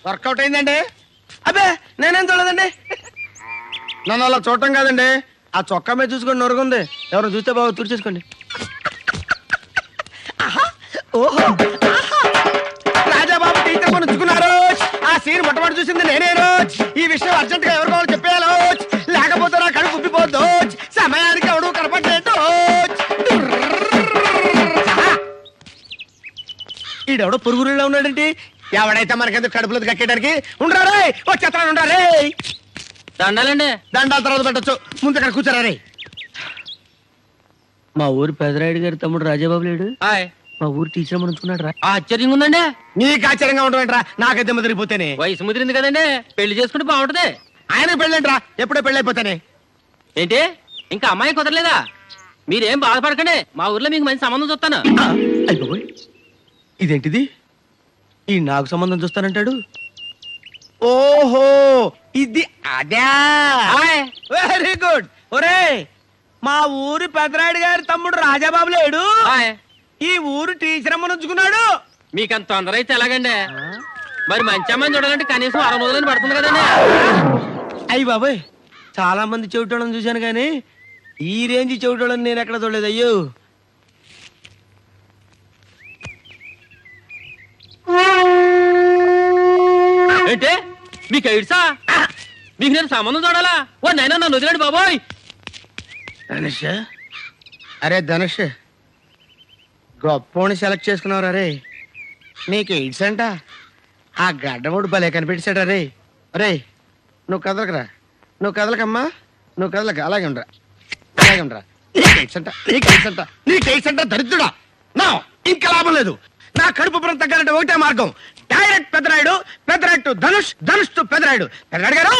Work out అయిందండి. అబ్బే నేనేం చూడలేదండి. నన్ను అలా చూడటం కాదండి, ఆ చొక్కా మీద చూసుకొని నొరుగుంది. ఎవరు చూస్తే బాగా తుడిచేసుకోండి. ఓహో రాజాబాబు టీచర్ మనం ఉంచుకున్నారు. ఆ సీన్ మొట్టమొదటి చూసింది నేనే రోజ్. ఈ విషయం అర్జెంట్ గా ఎవరు కావాలి చెప్పేయాలో, లేకపోతే నా కడుపు ఉబ్బిపోద్దు. సమయానికి ఎవడు కనపడలేదు. ఈడెవడో పురుగురులో ఉన్నాడంటే ఎవడైతే మనకెందుకు కడుపులో కట్టేయడానికి. ఉండరా వచ్చేస్తాను. ఉండరే దండాలండి. దండాల తర్వాత పెట్టచ్చు, ముందు అక్కడ కూర్చోరా రే. మా ఊరు పెదరాయుడు గారి తమ్ముడు రాజాబాబు లేడు. హాయ్. మా ఊరు టీచర్ మనం ఉంచుకున్నాడు రా. ఆశ్చర్యంగా ఉందండి. నీకు ఆశ్చర్యంగా ఉండమంటరా, నాకైతే ముదిరిపోతేనే. వయసు ముదిరింది కదండి, పెళ్లి చేసుకుంటే బాగుంటది. ఆయనకు పెళ్ళంటరా, ఎప్పుడో పెళ్ళైపోతానే. ఏంటి ఇంకా అమ్మాయి కుదరలేదా? మీరేం బాధపడకండి, మా ఊర్లో మీకు మంచి సంబంధం చూస్తాను. అయిపోయి ఇదేంటిది? ఈ నాకు సంబంధం చూస్తానంటాడు. ఓహో ఇది అదే. హాయ్. Very good. ఒరే మా ఊరి పెదరాయుడు గారి తమ్ముడు రాజాబాబు లేడు. హాయ్. ఈ ఊరు టీచర్ అమ్మను ఉంచుకున్నాడు. మీకంత తొందర అయితే ఎలాగండి? మరి మంచి అమ్మాయిని చూడాలంటే కనీసం 6 రోజులని పడుతుంది కదండి. అయ్యి బాబాయ్, చాలా మంది చెవిటోళ్ళని చూశాను కానీ ఈ రేంజ్ చెవిటోళ్ళని నేను ఎక్కడ చూడలేదు. అయ్యో ఏంటి మీకు ఎయిడ్సా? మీకు నేను సంబంధం చూడాలా? ఓ నైనా నన్ను వదిలేడు బాబోయ్. ధనుష్, అరే ధనుష్, గొప్పోని సెలెక్ట్ చేసుకున్నావు రే. నీకు ఎయిడ్స్ అంట. ఆ గడ్డముడు భలే కనిపెట్టాడు రే. రే నువ్వు కదలకరా, నువ్వు కదలకమ్మా, నువ్వు కదలక. అలాగే ఉండరా, అలాగే ఉండరా. నీకు ఎయిడ్స్ అంట, నీకు ఎయిడ్స్ అంట, నీకు ఎయిడ్స్ అంట. దరిద్రుడా, నా ఇంకా లాభం లేదు. నా కడుపు పురం తగ్గాలంటే ఒకటే మార్గం, డైరెక్ట్ పెదరాయుడు, పెదరాయుడు ధనుష్, ధనుష్ టు పెదరాయుడు. పెదరాయుడు గారు